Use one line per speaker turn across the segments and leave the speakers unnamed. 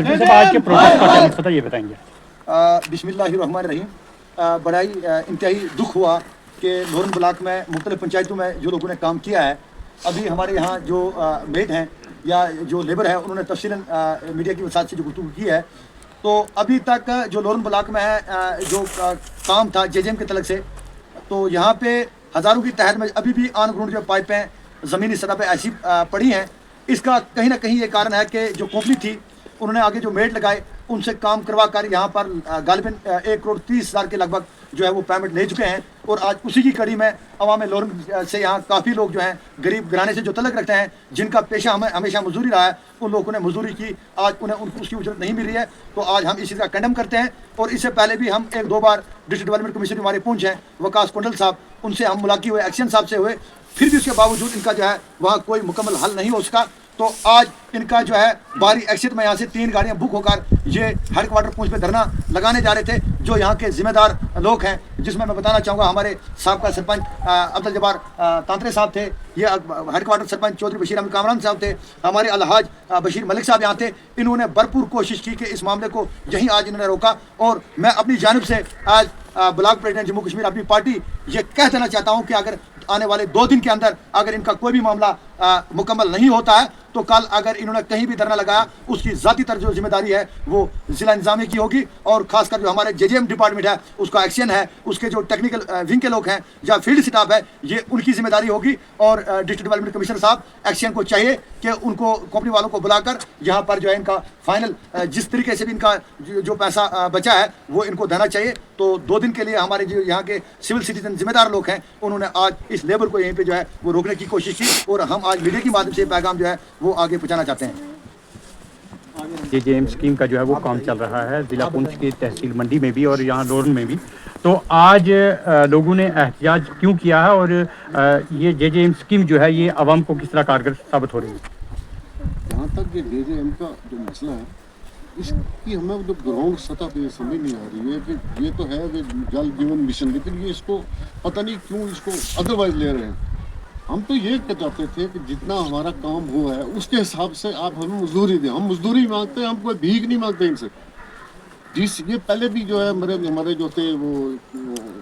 Secretary साहब आज के प्रोटेस्ट का क्या मकसद है ये बताएंगे?
बिस्मिल्लाहिर्रहमानिर्रहीम। बड़ा ही इंतहाई दुख हुआ कि लोरन ब्लॉक में मुख्तलिफ पंचायतों में जो लोगों ने काम किया है, अभी हमारे यहाँ जो मेट हैं या जो लेबर है, उन्होंने तफसीलन मीडिया की वसात से जो गुफ्तगू की है, तो अभी तक जो लोरन ब्लॉक में है जो काम था जेजेएम के तलक से, तो यहाँ पे हज़ारों की तहत में अभी भी ऑन ग्राउंड जो पाइपें ज़मीनी सतह पे ऐसी पड़ी हैं। इसका कहीं ना कहीं ये कारण है कि जो कंपनी थी, उन्होंने आगे जो मेट लगाए उनसे काम करवा कर यहाँ पर गालिबन 1,30,00,000 के लगभग जो है वो पेमेंट ले चुके हैं। और आज उसी की कड़ी में अवाम लोरन से यहाँ काफ़ी लोग जो हैं गरीब घराने से जो तलक रखते हैं, जिनका पेशा हमें हमेशा मजदूरी रहा है, उन लोगों ने मजदूरी की, आज उन्हें उसकी उजरत नहीं मिल रही है। तो आज हम इस चीज़ का कंडेम करते हैं। और इससे पहले भी हम 1-2 बार डिस्ट्रिक्ट डेवलपमेंट कमीशन हमारे पहुँचे हैं, वकास कुंडल साहब, उनसे हम मुलाकात हुए, एक्शन साहब से हुए, फिर भी उसके बावजूद इनका जो है वहाँ कोई मुकम्मल हल नहीं हो सका। तो आज इनका जो है बाहरी एक्सिट में यहाँ से 3 गाड़ियाँ बुक होकर ये हेडक्वार्टर पहुँच पे धरना लगाने जा रहे थे, जो यहाँ के जिम्मेदार लोग हैं, जिसमें मैं बताना चाहूँगा हमारे साबका सरपंच अब्दुल जब्बार तांतरे साहब थे, ये हेडक्वार्टर सरपंच चौधरी बशीर अहमद कामरान साहब थे, हमारे अलहाज बशीर मलिक साहब यहाँ थे। इन्होंने भरपूर कोशिश की कि इस मामले को यहीं आज इन्होंने रोका। और मैं अपनी जानिब से आज ब्लॉक प्रेसिडेंट जम्मू कश्मीर अपनी पार्टी ये कह देना चाहता हूँ कि अगर आने वाले 2 दिन के अंदर अगर इनका कोई भी मामला मुकम्मल नहीं होता है, तो कल अगर इन्होंने कहीं भी धरना लगाया, उसकी ज़ाती तर जो जिम्मेदारी है वो ज़िला इंतज़ामिया की होगी। और ख़ासकर जो हमारे जेजेएम डिपार्टमेंट है, उसका एक्शन है, उसके जो टेक्निकल विंग के लोग हैं या फील्ड स्टाफ है, ये उनकी जिम्मेदारी होगी। और डिस्ट्रिक्ट डेवलपमेंट कमिश्नर साहब एक्शन को चाहिए कि उनको कंपनी वालों को बुलाकर यहाँ पर जो है इनका फाइनल जिस तरीके से भी इनका जो पैसा बचा है वो इनको देना चाहिए। तो 2 दिन के लिए हमारे जो यहाँ के सिविल सिटीजन जिम्मेदार लोग हैं, उन्होंने आज इस लेबर को यहीं पे जो है वो रोकने की कोशिश की, और हम आज मीडिया के माध्यम से पैगाम जो है वो आगे पहुँचाना चाहते हैं।
जेजेएम स्कीम का जो है वो काम चल रहा है जिला पुंछ की तहसील मंडी में भी और यहाँ लोरन में भी। तो आज लोगों ने एहतजाज क्यों किया है और ये जेजेएम स्कीम जो है ये आवाम को किस तरह कारगर साबित हो रही है?
जहाँ तक ये जेजेएम का जो मसला है, इसकी हमें जो ग्राउंड सतह पे समझ नहीं आ रही है कि ये तो है कि जल जीवन मिशन, लेकिन ये इसको पता नहीं क्यों इसको अदरवाइज ले रहे हैं। हम तो ये चाहते थे कि जितना हमारा काम हुआ है उसके हिसाब से आप हमें मजदूरी दें। हम मजदूरी मांगते हैं, हम कोई भीख नहीं मांगते इनसे। जिस ये पहले भी जो है हमारे जो थे वो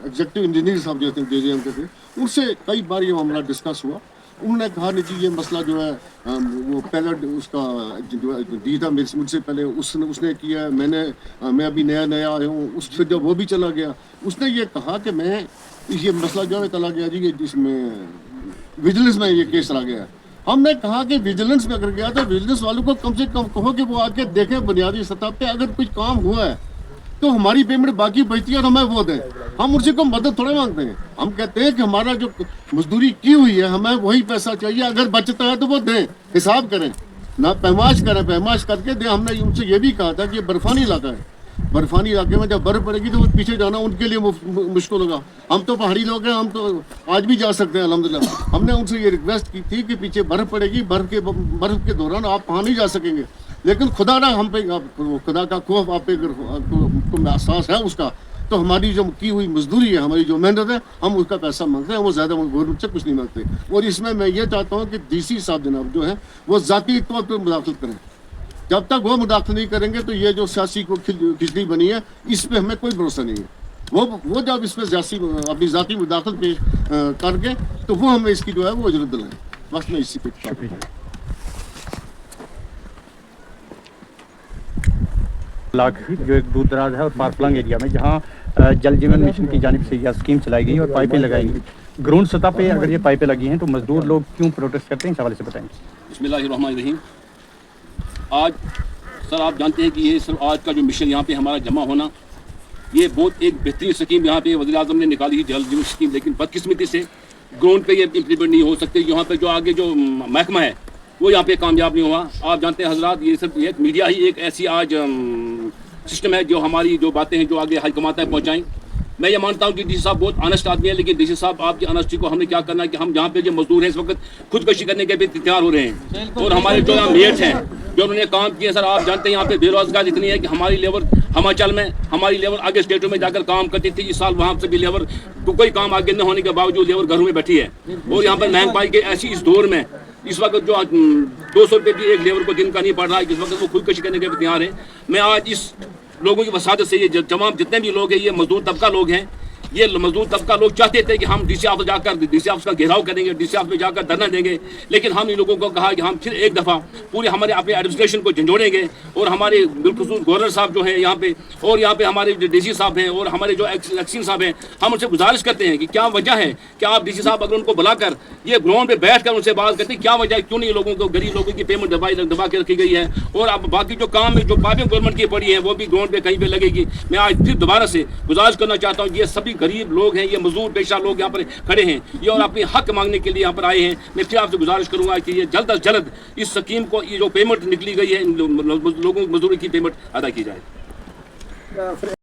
एग्जीक्यूटिव इंजीनियर साहब जो थे जेजेएम के थे, उनसे कई बार ये मामला डिस्कस हुआ। उन्होंने कहा नहीं जी ये मसला जो है वो पहले उसका जो दी था मुझसे पहले उसने किया है, मैं अभी नया आया हूँ, उससे जब वो भी चला गया, उसने ये कहा कि मैं ये मसला जो है चला गया जी, जिसमें विजिलेंस में ये केस चला गया है। हमने कहा कि विजिलेंस में अगर गया तो विजिलेंस वालों को कम से कम कहो कि वो आके देखें बुनियादी सतह पे अगर कुछ काम हुआ है तो हमारी पेमेंट बाकी बचती है तो हमें वो दें। हम उसी को मदद थोड़ा मांगते हैं, हम कहते हैं कि हमारा जो मजदूरी की हुई है हमें वही पैसा चाहिए, अगर बचता है तो वो दें, हिसाब करें ना, पैमाश करें, पैमाश करके दें। हमने उनसे ये भी कहा था कि ये बर्फानी इलाका है, बर्फानी इलाके में जब बर्फ़ पड़ेगी तो पीछे जाना उनके लिए मुश्किल होगा। हम तो पहाड़ी लोग हैं, हम तो आज भी जा सकते हैं अल्हम्दुलिल्लाह। हमने उनसे ये रिक्वेस्ट की थी कि पीछे बर्फ़ पड़ेगी, बर्फ़ के दौरान आप वहाँ नहीं जा सकेंगे, लेकिन खुदा ना हम पे खुदा का खौफ आप पे अगर एहसास है उसका, तो हमारी जो की हुई मजदूरी है, हमारी जो मेहनत है, हम उसका पैसा मांगते हैं, वो ज़्यादा गवर्नमेंट से कुछ नहीं मांगते। और इसमें मैं ये चाहता हूँ कि डीसी साहब जनाब जो है वो ज़ाती तौर पर मुदाखलत करें। जब तक वो मुदाखलत नहीं करेंगे तो ये जो सियासी को खिचड़ी बनी है इस पर हमें कोई भरोसा नहीं है। वो जब इसमें अपनी ज़ाती मुदाखलत पेश करके तो वो हमें इसकी जो है वो इजाज़त दिलाएं। बस मैं इसी पे
ब्लॉक जो एक दूर दराज है और पारपलंग एरिया में जहाँ जल जीवन मिशन की जानिब से यह स्कीम चलाई गई और पाइपें लगाई गई, ग्राउंड सतह पे अगर ये पाइपें लगी हैं तो मजदूर लोग क्यों प्रोटेस्ट करते हैं, इस हवाले से बताएंगे।
बिस्मिल्लाहिर्रहमानिर्रहीम। आज सर आप जानते हैं कि ये सिर्फ आज का जो मिशन यहाँ पे हमारा जमा होना, ये बहुत एक बेहतरीन स्कीम यहाँ पे वज़ीर आज़म ने निकाली जल जीवन स्कीम, लेकिन बदकिस्मती से ग्राउंड पे ये इम्प्लीमेंट नहीं हो सकते। यहाँ पे जो आगे जो महकमा है वो यहाँ पे कामयाब नहीं हुआ। आप जानते हैं हजरात, ये सिर्फ एक मीडिया ही एक ऐसी आज सिस्टम है जो हमारी जो बातें हैं जो आगे हाईकमान तक पहुँचाएँ। मैं ये मानता हूँ कि डीसी साहब बहुत ऑनेस्ट आदमी है, लेकिन डीसी साहब आपकी ऑनेस्टी को हमने क्या करना है कि हम यहाँ पे जो मजदूर हैं इस वक्त खुदकशी करने के भी तैयार हो रहे हैं। और हमारे जो यहाँ मेट हैं जो उन्होंने काम किए, सर आप जानते हैं यहाँ पे बेरोजगार इतनी है कि हमारी लेबर हिमाचल में हमारी लेबर आगे स्टेटों में जाकर काम करती थी, इस साल वहाँ से भी लेबर कोई काम आगे न होने के बावजूद लेबर घरों में बैठी है। और यहाँ पर महंगाई के ऐसी इस दौर में इस वक्त जो 200 रुपये भी एक लेबर को दिन का नहीं पड़ रहा है, इस वक्त वो खुदकशी करने के तैयार हैं। मैं आज इस लोगों की वसादत से ये तमाम जितने भी लोग हैं, ये मजदूर तबका लोग हैं, ये मजदूर तबका लोग चाहते थे कि हम डीसी ऑफिस जाकर डीसी ऑफिस का घेराव करेंगे, डीसी ऑफिस में जाकर धरना देंगे, लेकिन हम इन लोगों को कहा कि हम फिर एक दफ़ा पूरे हमारे अपने एडमिनिस्ट्रेशन को झंझोड़ेंगे और हमारे बिलखुसूस गवर्नर साहब जो हैं यहाँ पे, और यहाँ पे हमारे जो डीसी साहब हैं और हमारे जो एक्सिन साहब हैं, हम उनसे गुजारिश करते हैं कि क्या वजह है कि आप डीसी साहब अगर उनको बुलाकर ये ग्राउंड पे बैठ कर उनसे बात करते हैं, क्या वजह है, क्यों नहीं लोगों को, गरीब लोगों की पेमेंट दबा के रखी गई है, और अब बाकी जो काम है जो पाइपें गवर्नमेंट की पड़ी है वो भी ग्राउंड पे कहीं पे लगेगी। मैं आज फिर दोबारा से गुजारिश करना चाहता हूँ, ये सभी गरीब लोग हैं, ये मजदूर पेशा लोग यहाँ पर खड़े हैं, ये और अपने हक मांगने के लिए यहाँ पर आए हैं। मैं फिर आपसे गुजारिश करूंगा कि ये जल्द अज जल्द इस स्कीम को, ये जो पेमेंट निकली गई है इन लोगों मजदूरी की पेमेंट अदा की जाए।